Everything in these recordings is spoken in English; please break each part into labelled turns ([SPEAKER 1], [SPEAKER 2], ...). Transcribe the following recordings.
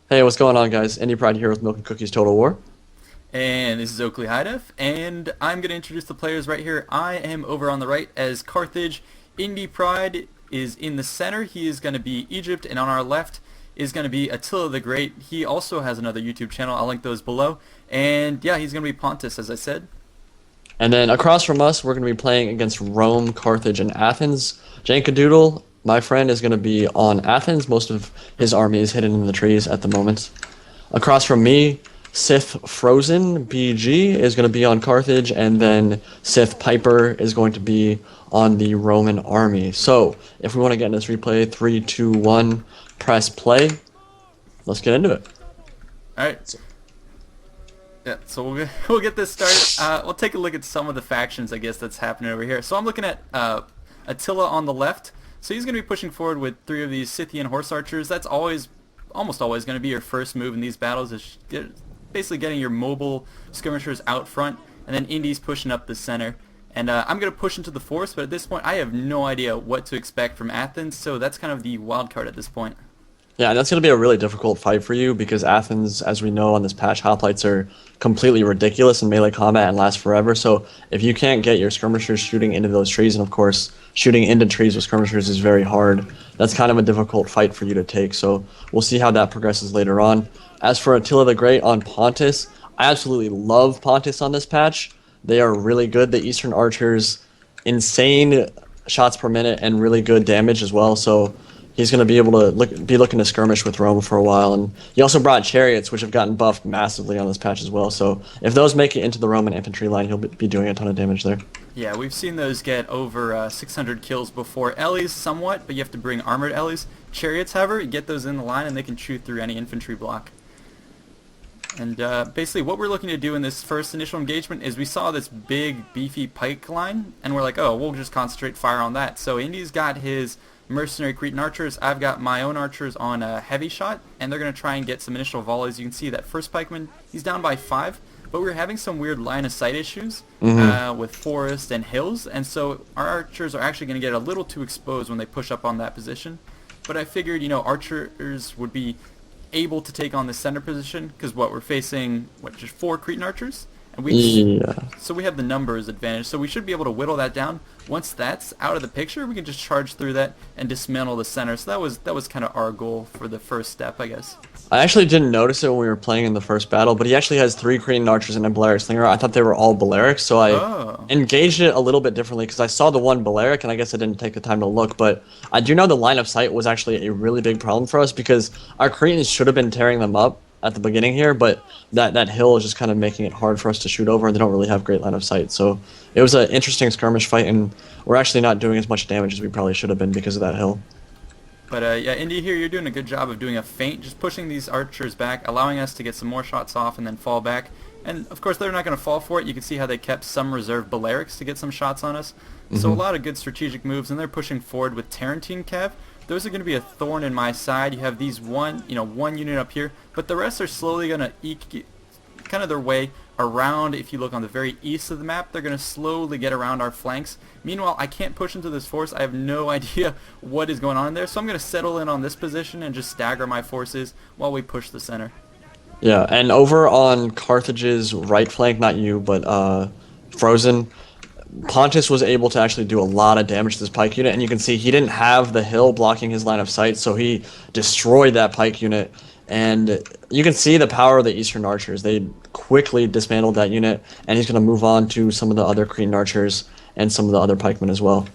[SPEAKER 1] Hey, what's going on, guys? Indypride here with Milk and Cookies Total War.
[SPEAKER 2] And this is Oakley Hidef, and I'm going to introduce the players right here. I am over on the right as Carthage. Indypride is in the center. He is going to be Egypt, and on our left is going to be Attila the Great. He also has another YouTube channel. I'll link those below. And yeah, he's going to be Pontus, as I said.
[SPEAKER 1] And then across from us, we're going to be playing against Rome, Carthage, and Athens. Jankadoodle, my friend, is going to be on Athens. Most of his army is hidden in the trees at the moment. Across from me, Sith Frozen BG is going to be on Carthage, and then Sith Piper is going to be on the Roman army. So, if we want to get in this replay, 3, 2, 1, press play. Let's get into it.
[SPEAKER 2] All right. Yeah, so we'll get this started. We'll take a look at some of the factions, I guess, that's happening over here. So I'm looking at Attila on the left. So he's going to be pushing forward with 3 of these Scythian horse archers. That's almost always going to be your first move in these battles, is basically getting your mobile skirmishers out front, and then Indy's pushing up the center. And I'm going to push into the forest, but at this point I have no idea what to expect from Athens, so that's kind of the wild card at this point.
[SPEAKER 1] Yeah, and that's going to be a really difficult fight for you because Athens, as we know on this patch, hoplites are completely ridiculous in melee combat and last forever. So if you can't get your skirmishers shooting into those trees, and of course shooting into trees with skirmishers is very hard, that's kind of a difficult fight for you to take. So we'll see how that progresses later on. As for Attila the Great on Pontus, I absolutely love Pontus on this patch. They are really good. The Eastern Archers, insane shots per minute and really good damage as well. So he's going to be able to be looking to skirmish with Rome for a while. And he also brought chariots, which have gotten buffed massively on this patch as well. So if those make it into the Roman infantry line, he'll be doing a ton of damage there.
[SPEAKER 2] Yeah, we've seen those get over 600 kills before. Ellie's somewhat, but you have to bring armored Ellie's. Chariots, however, you get those in the line and they can chew through any infantry block. And basically what we're looking to do in this first initial engagement is we saw this big beefy pike line and we're like, oh, we'll just concentrate fire on that. So Indy's got his mercenary Cretan archers. I've got my own archers on a heavy shot, and they're going to try and get some initial volleys. You can see that first pikeman, he's down by 5, but we're having some weird line of sight issues with forest and hills, and so our archers are actually going to get a little too exposed when they push up on that position. But I figured, archers would be able to take on the center position because we're facing just 4 Cretan archers, and so we have the numbers advantage, so we should be able to whittle that down. Once that's out of the picture, we can just charge through that and dismantle the center. So that was kind of our goal for the first step, I guess.
[SPEAKER 1] I actually didn't notice it when we were playing in the first battle, but he actually has 3 Cretan archers and a Balearic Slinger. I thought they were all Balearic, so I engaged it a little bit differently because I saw the one Balearic, and I guess I didn't take the time to look. But I do know the line of sight was actually a really big problem for us because our Cretans should have been tearing them up at the beginning here, but that hill is just kind of making it hard for us to shoot over, and they don't really have great line of sight. So it was an interesting skirmish fight, and we're actually not doing as much damage as we probably should have been because of that hill.
[SPEAKER 2] But yeah, Indy here, you're doing a good job of doing a feint, just pushing these archers back, allowing us to get some more shots off and then fall back. And of course they're not going to fall for it. You can see how they kept some reserve Balearics to get some shots on us. So a lot of good strategic moves, and they're pushing forward with Tarentine Cav. Those are going to be a thorn in my side. You have these one unit up here, but the rest are slowly going to eke kind of their way around. If you look on the very east of the map, they're going to slowly get around our flanks. Meanwhile, I can't push into this force. I have no idea what is going on there, so I'm going to settle in on this position and just stagger my forces while we push the center.
[SPEAKER 1] Yeah, and over on Carthage's right flank, not you, but Frozen, Pontus was able to actually do a lot of damage to this pike unit, and you can see he didn't have the hill blocking his line of sight, so he destroyed that pike unit. And you can see the power of the Eastern Archers. They quickly dismantled that unit, and he's going to move on to some of the other Cretan Archers and some of the other pikemen as well.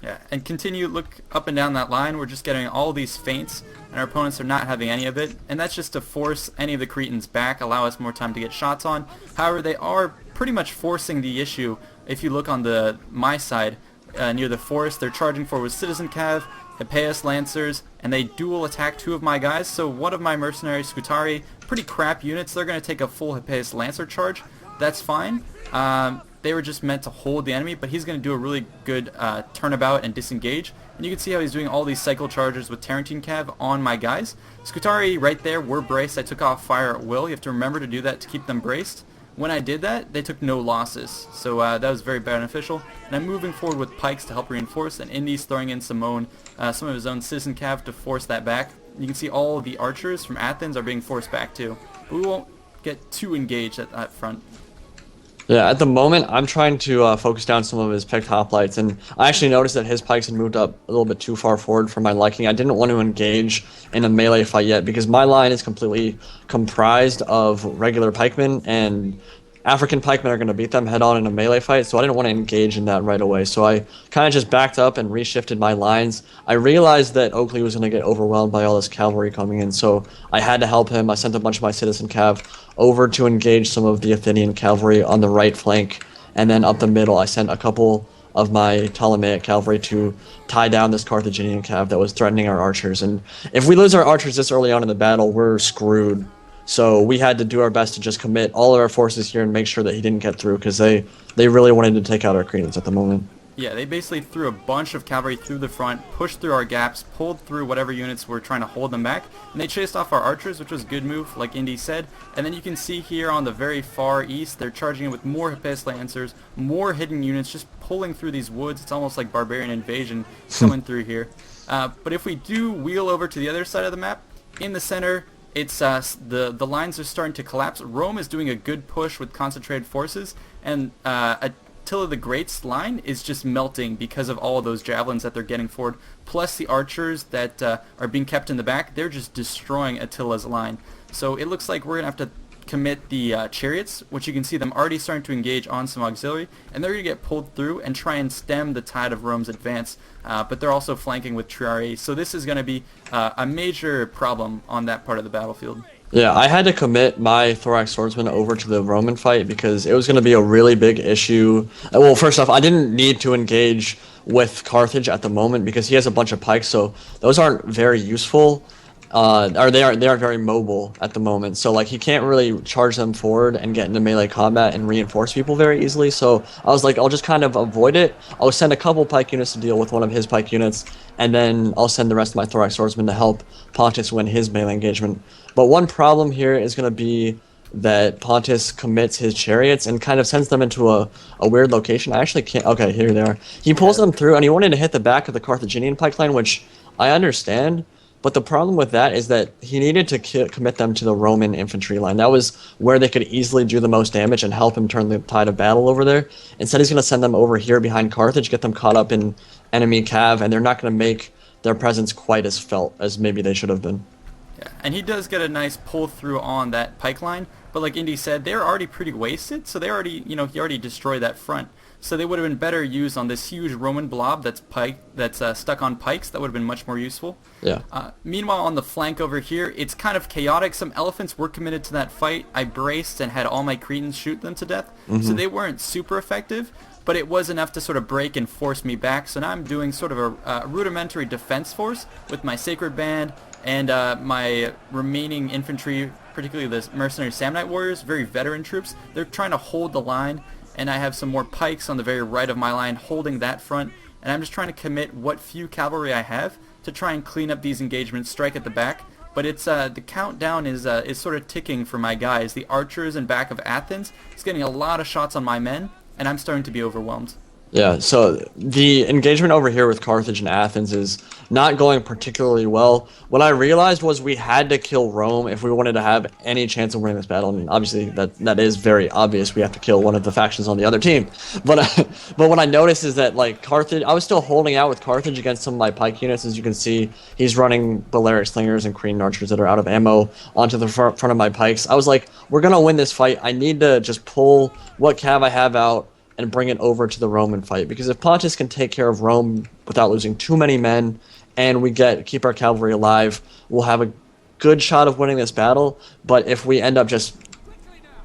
[SPEAKER 2] Yeah, and look up and down that line. We're just getting all these feints, and our opponents are not having any of it. And that's just to force any of the Cretans back, allow us more time to get shots on. However, they are pretty much forcing the issue. If you look on my side, near the forest, they're charging forward with Citizen Cav, Hippeus Lancers, and they dual attack 2 of my guys. So one of my mercenaries, Scutari, pretty crap units. They're going to take a full Hippeus Lancer charge. That's fine. They were just meant to hold the enemy, but he's going to do a really good turnabout and disengage. And you can see how he's doing all these cycle charges with Tarentine Cav on my guys. Scutari right there, we're braced. I took off fire at will. You have to remember to do that to keep them braced. When I did that, they took no losses, so that was very beneficial. And I'm moving forward with pikes to help reinforce, and Indy's throwing in some of his own Citizen Cav to force that back. You can see all the archers from Athens are being forced back too. But we won't get too engaged at that front.
[SPEAKER 1] Yeah, at the moment, I'm trying to focus down some of his picked hoplites, and I actually noticed that his pikes had moved up a little bit too far forward for my liking. I didn't want to engage in a melee fight yet because my line is completely comprised of regular pikemen, and African pikemen are going to beat them head on in a melee fight, so I didn't want to engage in that right away. So I kind of just backed up and reshifted my lines. I realized that Oakley was going to get overwhelmed by all this cavalry coming in, so I had to help him. I sent a bunch of my citizen cav over to engage some of the Athenian cavalry on the right flank, and then up the middle I sent a couple of my Ptolemaic cavalry to tie down this Carthaginian cav that was threatening our archers. And if we lose our archers this early on in the battle, we're screwed. So we had to do our best to just commit all of our forces here and make sure that he didn't get through, because they really wanted to take out our Cretans at the moment.
[SPEAKER 2] Yeah, they basically threw a bunch of cavalry through the front, pushed through our gaps, pulled through whatever units were trying to hold them back, and they chased off our archers, which was a good move, like Indy said. And then you can see here on the very far east, they're charging in with more Hippias Lancers, more hidden units, just pulling through these woods. It's almost like barbarian invasion coming through here. But if we do wheel over to the other side of the map, in the center, it's the lines are starting to collapse. Rome is doing a good push with concentrated forces, and Attila the Great's line is just melting because of all of those javelins that they're getting forward. Plus the archers that are being kept in the back, they're just destroying Attila's line. So it looks like we're going to have to commit the chariots, which you can see them already starting to engage on some auxiliary, and they're going to get pulled through and try and stem the tide of Rome's advance. But they're also flanking with Triarii, so this is going to be a major problem on that part of the battlefield.
[SPEAKER 1] Yeah, I had to commit my Thorax Swordsman over to the Roman fight because it was going to be a really big issue. Well, first off, I didn't need to engage with Carthage at the moment because he has a bunch of pikes, so those aren't very useful. Or they aren't very mobile at the moment, so like he can't really charge them forward and get into melee combat and reinforce people very easily. So I was like, I'll just kind of avoid it. I'll send a couple pike units to deal with one of his pike units, and then I'll send the rest of my Thorax Swordsmen to help Pontus win his melee engagement. But one problem here is going to be that Pontus commits his chariots and kind of sends them into a weird location. I actually can't. Okay, here they are. He pulls them through, and he wanted to hit the back of the Carthaginian pike line, which I understand. But the problem with that is that he needed to commit them to the Roman infantry line. That was where they could easily do the most damage and help him turn the tide of battle over there. Instead, he's going to send them over here behind Carthage, get them caught up in enemy cav, and they're not going to make their presence quite as felt as maybe they should have been.
[SPEAKER 2] Yeah, and he does get a nice pull through on that pike line, but like Indy said, they're already pretty wasted, so they already, he already destroyed that front. So they would have been better used on this huge Roman blob that's stuck on pikes. That would have been much more useful.
[SPEAKER 1] Yeah.
[SPEAKER 2] Meanwhile, on the flank over here, it's kind of chaotic. Some elephants were committed to that fight. I braced and had all my Cretans shoot them to death, so they weren't super effective, but it was enough to sort of break and force me back. So now I'm doing sort of a rudimentary defense force with my Sacred Band and my remaining infantry, particularly the mercenary Samnite warriors, very veteran troops. They're trying to hold the line, and I have some more pikes on the very right of my line holding that front, and I'm just trying to commit what few cavalry I have to try and clean up these engagements, strike at the back. But it's the countdown is sort of ticking for my guys. The archers in back of Athens is getting a lot of shots on my men, and I'm starting to be overwhelmed.
[SPEAKER 1] Yeah, so the engagement over here with Carthage and Athens is not going particularly well. What I realized was we had to kill Rome if we wanted to have any chance of winning this battle. And obviously that is very obvious. We have to kill one of the factions on the other team. But but what I noticed is that like Carthage, I was still holding out with Carthage against some of my pike units. As you can see, he's running Balearic Slingers and Cretan Archers that are out of ammo onto the front of my pikes. I was like, we're gonna win this fight. I need to just pull what cav I have out and bring it over to the Roman fight, because if Pontus can take care of Rome without losing too many men, and we keep our cavalry alive, we'll have a good shot of winning this battle. But if we end up just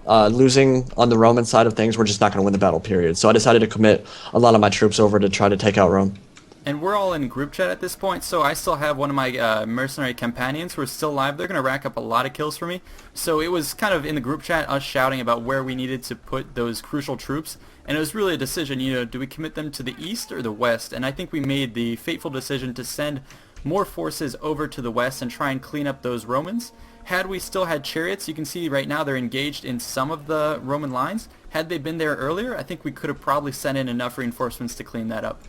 [SPEAKER 1] losing on the Roman side of things, we're just not going to win the battle, period. So I decided to commit a lot of my troops over to try to take out Rome.
[SPEAKER 2] And we're all in group chat at this point, so I still have one of my mercenary companions who are still alive. They're going to rack up a lot of kills for me. So it was kind of in the group chat, us shouting about where we needed to put those crucial troops. And it was really a decision, do we commit them to the east or the west? And I think we made the fateful decision to send more forces over to the west and try and clean up those Romans. Had we still had chariots, you can see right now they're engaged in some of the Roman lines. Had they been there earlier, I think we could have probably sent in enough reinforcements to clean that up.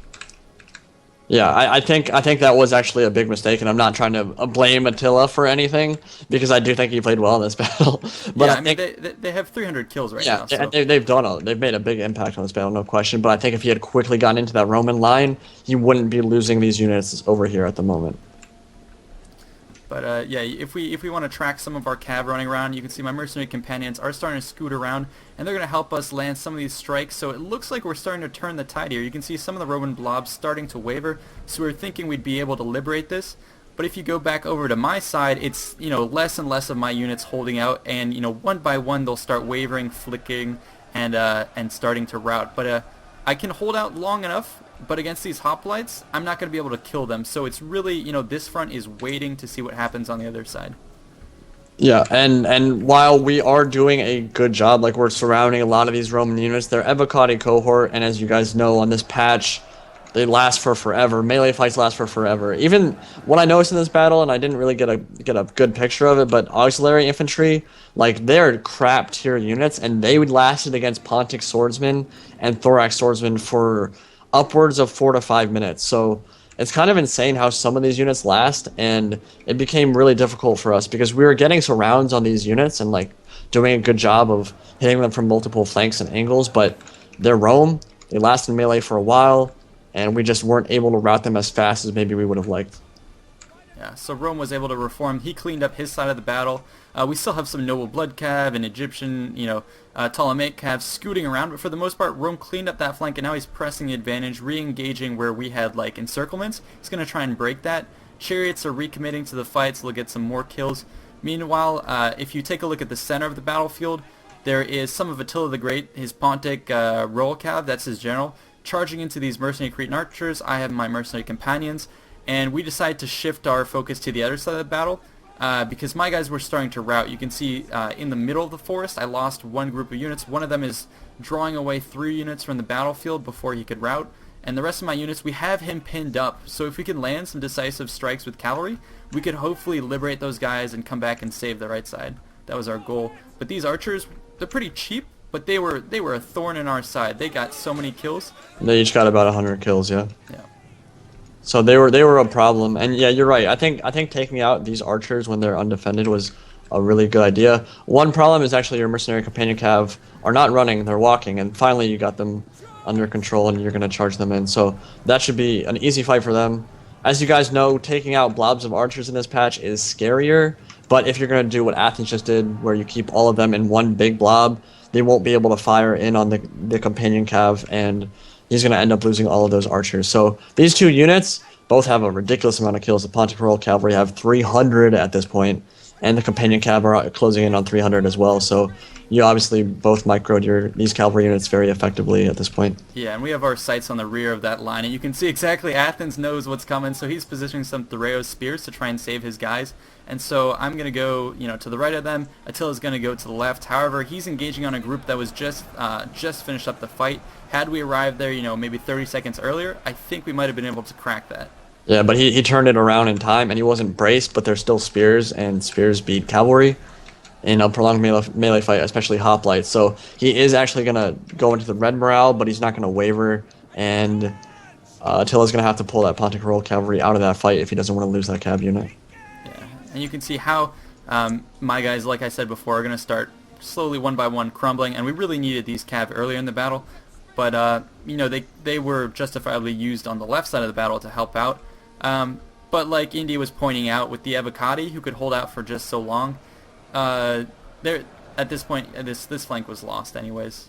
[SPEAKER 1] Yeah, I think that was actually a big mistake, and I'm not trying to blame Attila for anything because I do think he played well in this battle. But
[SPEAKER 2] Yeah,
[SPEAKER 1] I
[SPEAKER 2] I mean
[SPEAKER 1] think
[SPEAKER 2] they have 300 kills right
[SPEAKER 1] yeah,
[SPEAKER 2] now, so
[SPEAKER 1] they've made a big impact on this battle, no question. But I think if he had quickly gotten into that Roman line, he wouldn't be losing these units over here at the moment.
[SPEAKER 2] but yeah, if we want to track some of our cav running around, you can see my mercenary companions are starting to scoot around, and they're going to help us land some of these strikes. So it looks like we're starting to turn the tide here. You can see some of the Roman blobs starting to waver. So we were thinking we'd be able to liberate this. But if you go back over to my side, it's less and less of my units holding out, and one by one they'll start wavering, flicking, and starting to rout. But I can hold out long enough, but against these hoplites, I'm not going to be able to kill them. So it's really, this front is waiting to see what happens on the other side.
[SPEAKER 1] Yeah, and while we are doing a good job, like we're surrounding a lot of these Roman units, they're Evocati cohort, and as you guys know, on this patch, they last for forever. Melee fights last for forever. Even what I noticed in this battle, and I didn't really get a good picture of it, but auxiliary infantry, like they're crap tier units, and they would lasted against Pontic swordsmen and Thorax swordsmen for upwards of 4 to 5 minutes. So it's kind of insane how some of these units last, and it became really difficult for us because we were getting surrounds on these units and like doing a good job of hitting them from multiple flanks and angles, but they're Rome. They last in melee for a while, and we just weren't able to route them as fast as maybe we would have liked.
[SPEAKER 2] Yeah, so Rome was able to reform. He cleaned up his side of the battle. We still have some noble blood cav and Egyptian, Ptolemaic cav scooting around, but for the most part, Rome cleaned up that flank, and now he's pressing the advantage, re-engaging where we had like encirclements. He's going to try and break that. Chariots are recommitting to the fight, so they'll get some more kills. Meanwhile, if you take a look at the center of the battlefield, there is some of Attila the Great, his Pontic roll cav, that's his general, charging into these mercenary Cretan archers. I have my mercenary companions, and we decided to shift our focus to the other side of the battle because my guys were starting to rout. You can see in the middle of the forest I lost one group of units. One of them is drawing away 3 units from the battlefield before he could rout, and the rest of my units, we have him pinned up. So if we can land some decisive strikes with cavalry, we could hopefully liberate those guys and come back and save the right side. That was our goal. But these archers, they're pretty cheap, but they were a thorn in our side. They got so many kills.
[SPEAKER 1] They each got about 100 kills, yeah.
[SPEAKER 2] Yeah.
[SPEAKER 1] So they were a problem, and yeah, you're right. I think taking out these archers when they're undefended was a really good idea. One problem is actually your mercenary companion cav are not running; they're walking, and finally you got them under control, and you're gonna charge them in. So that should be an easy fight for them. As you guys know, taking out blobs of archers in this patch is scarier. But if you're gonna do what Athens just did, where you keep all of them in one big blob, they won't be able to fire in on the companion cav, and he's going to end up losing all of those archers. So these two units both have a ridiculous amount of kills. The Pontifical Cavalry have 300 at this point, and the Companion Cav are closing in on 300 as well. So you obviously both microed these cavalry units very effectively at this point.
[SPEAKER 2] Yeah, and we have our sights on the rear of that line, and you can see exactly Athens knows what's coming, so he's positioning some Thureos spears to try and save his guys. And so I'm going to go, to the right of them. Attila's going to go to the left. However, he's engaging on a group that was just finished up the fight. Had we arrived there, maybe 30 seconds earlier, I think we might have been able to crack that.
[SPEAKER 1] Yeah, but he turned it around in time, and he wasn't braced, but there's still spears, and spears beat cavalry in a prolonged melee fight, especially hoplites. So he is actually going to go into the red morale, but he's not going to waver, and Attila's going to have to pull that Pontic Royal cavalry out of that fight if he doesn't want to lose that cav unit.
[SPEAKER 2] Yeah, and you can see how my guys, like I said before, are going to start slowly one by one crumbling, and we really needed these cav earlier in the battle. But, they were justifiably used on the left side of the battle to help out. But like Indy was pointing out, with the Evocati, who could hold out for just so long, there at this point, this flank was lost anyways.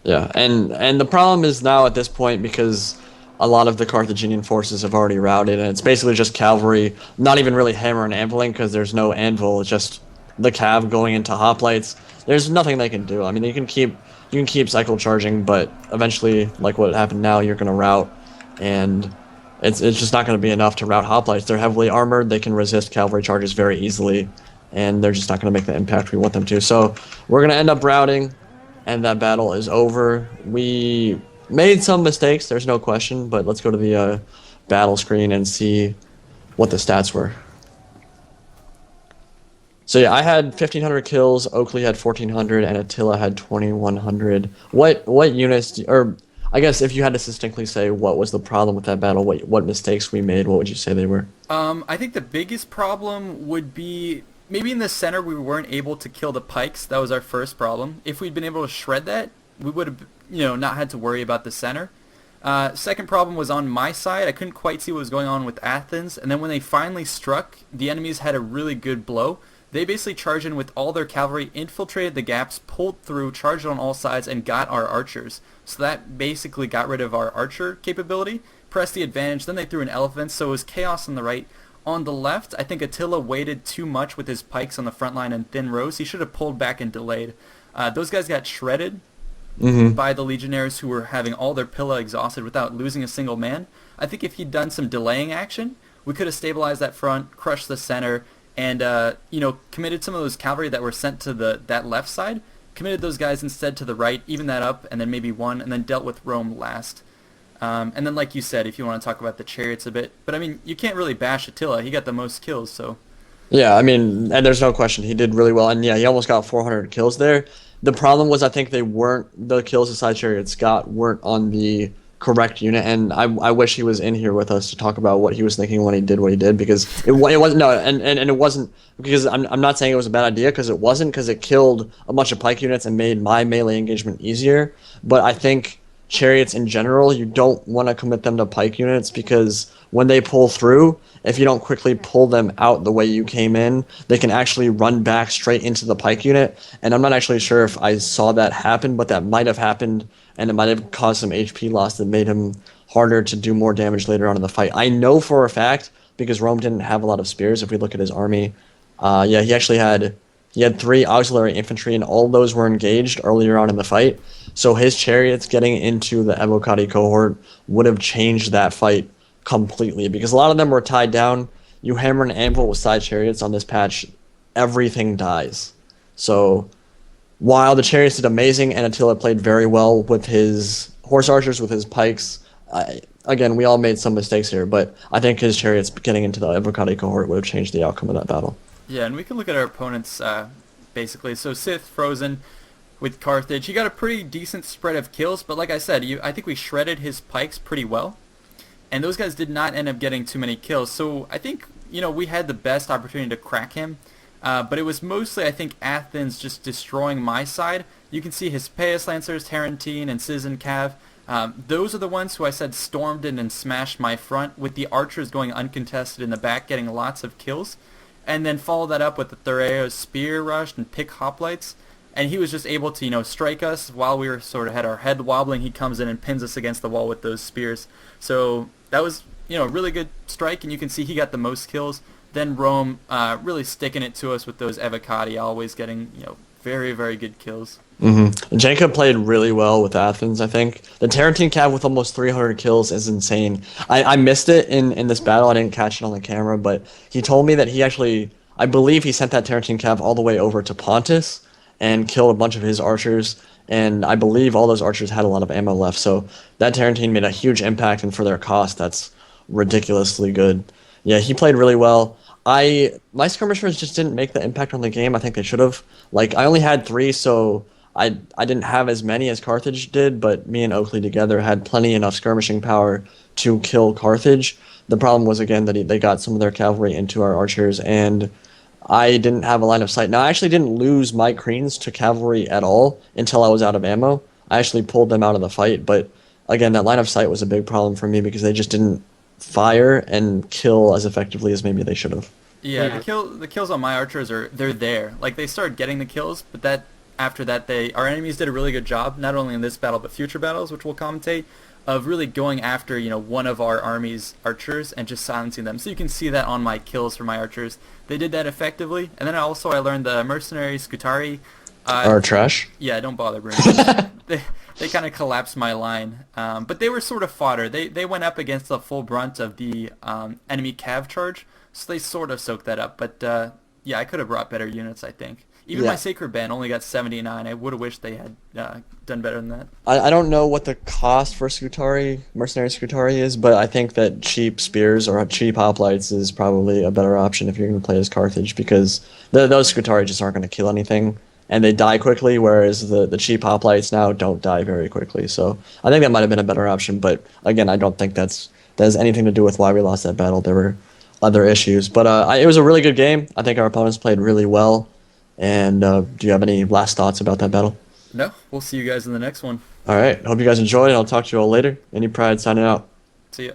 [SPEAKER 1] Yeah, and the problem is now at this point, because a lot of the Carthaginian forces have already routed, and it's basically just cavalry, not even really hammer and anviling, because there's no anvil, it's just the cav going into hoplites. There's nothing they can do. I mean, you can keep cycle charging, but eventually, like what happened now, you're going to rout, and it's just not going to be enough to rout hoplites. They're heavily armored, they can resist cavalry charges very easily, and they're just not going to make the impact we want them to. So we're going to end up routing, and that battle is over. We made some mistakes, there's no question, but let's go to the battle screen and see what the stats were. So yeah, I had 1,500 kills, Oakley had 1,400, and Attila had 2,100. What units, or I guess if you had to succinctly say what was the problem with that battle, what mistakes we made, what would you say they were?
[SPEAKER 2] I think the biggest problem would be maybe in the center we weren't able to kill the pikes. That was our first problem. If we'd been able to shred that, we would have, not had to worry about the center. Second problem was on my side. I couldn't quite see what was going on with Athens, and then when they finally struck, the enemies had a really good blow. They basically charged in with all their cavalry, infiltrated the gaps, pulled through, charged on all sides, and got our archers. So that basically got rid of our archer capability, pressed the advantage, then they threw in elephants, so it was chaos on the right. On the left, I think Attila waited too much with his pikes on the front line and thin rows. He should have pulled back and delayed. Those guys got shredded
[SPEAKER 1] Mm-hmm.
[SPEAKER 2] by the legionnaires who were having all their pilla exhausted without losing a single man. I think if he'd done some delaying action, we could have stabilized that front, crushed the center, and committed some of those cavalry that were sent to that left side, committed those guys instead to the right, even that up, and then maybe won, and then dealt with Rome last. And then, like you said, if you want to talk about the chariots a bit, but I mean, you can't really bash Attila. He got the most kills, so.
[SPEAKER 1] Yeah, I mean, and there's no question he did really well, and yeah, he almost got 400 kills there. The problem was I think the kills the side chariots got weren't on the correct unit, and I wish he was in here with us to talk about what he was thinking when he did what he did, because it wasn't no, and it wasn't, because I'm not saying it was a bad idea, because it wasn't, because it killed a bunch of pike units and made my melee engagement easier, but I think chariots in general, you don't want to commit them to pike units, because when they pull through, if you don't quickly pull them out the way you came in, they can actually run back straight into the pike unit. And I'm not actually sure if I saw that happen, but that might have happened, and it might have caused some HP loss that made him harder to do more damage later on in the fight. I know for a fact, because Rome didn't have a lot of spears. If we look at his army, yeah, he had 3 auxiliary infantry, and all those were engaged earlier on in the fight. So his chariots getting into the Evocati cohort would have changed that fight completely, because a lot of them were tied down. You hammer an anvil with side chariots on this patch, everything dies. So while the chariots did amazing and Attila played very well with his horse archers, with his pikes, again, we all made some mistakes here, but I think his chariots getting into the Evocati cohort would have changed the outcome of that battle.
[SPEAKER 2] Yeah, and we can look at our opponents basically. So Sith, Frozen, with Carthage, he got a pretty decent spread of kills, but like I said, I think we shredded his pikes pretty well. And those guys did not end up getting too many kills. So I think, we had the best opportunity to crack him. But it was mostly, I think, Athens just destroying my side. You can see his Pais Lancers, Tarentine, and Citizen Cav. Those are the ones who I said stormed in and smashed my front, with the archers going uncontested in the back, getting lots of kills. And then follow that up with the Thureo's spear rush and pick hoplites. And he was just able to, strike us while we were sort of had our head wobbling. He comes in and pins us against the wall with those spears. So that was, a really good strike, and you can see he got the most kills. Then Rome really sticking it to us with those Evocati, always getting, very, very good kills.
[SPEAKER 1] Mm-hmm. Janka played really well with Athens, I think. The Tarentine Cav with almost 300 kills is insane. I missed it in this battle. I didn't catch it on the camera, but he told me that he actually, I believe he sent that Tarentine Cav all the way over to Pontus and killed a bunch of his archers, and I believe all those archers had a lot of ammo left, so that Tarentine made a huge impact, and for their cost, that's ridiculously good. Yeah, he played really well. My skirmishers just didn't make the impact on the game I think they should have. Like, I only had 3, so I didn't have as many as Carthage did, but me and Oakley together had plenty enough skirmishing power to kill Carthage. The problem was, again, that they got some of their cavalry into our archers, and I didn't have a line of sight. Now, I actually didn't lose my Creans to cavalry at all until I was out of ammo. I actually pulled them out of the fight, but again, that line of sight was a big problem for me, because they just didn't fire and kill as effectively as maybe they should have.
[SPEAKER 2] Yeah, the kills on my archers they're there. Like, they started getting the kills, but after that our enemies did a really good job, not only in this battle but future battles, which we'll commentate, of really going after, one of our army's archers and just silencing them. So you can see that on my kills for my archers. They did that effectively. And then I learned the mercenary Scutari
[SPEAKER 1] Or trash.
[SPEAKER 2] Yeah, don't bother bringing them. They kind of collapsed my line. But they were sort of fodder. They went up against the full brunt of the enemy cav charge, so they sort of soaked that up. But yeah, I could have brought better units, I think. Even my Sacred Band only got 79. I would have wished they had done better than that.
[SPEAKER 1] I don't know what the cost for Mercenary Scutari is, but I think that cheap spears or cheap hoplites is probably a better option if you're going to play as Carthage, because those Scutari just aren't going to kill anything. and they die quickly, whereas the cheap hoplites now don't die very quickly. So I think that might have been a better option, but again, I don't think that has anything to do with why we lost that battle. There were other issues, but it was a really good game. I think our opponents played really well. And do you have any last thoughts about that battle?
[SPEAKER 2] No, we'll see you guys in the next one.
[SPEAKER 1] All right. Hope you guys enjoyed, and I'll talk to you all later. Indypride signing out.
[SPEAKER 2] See ya.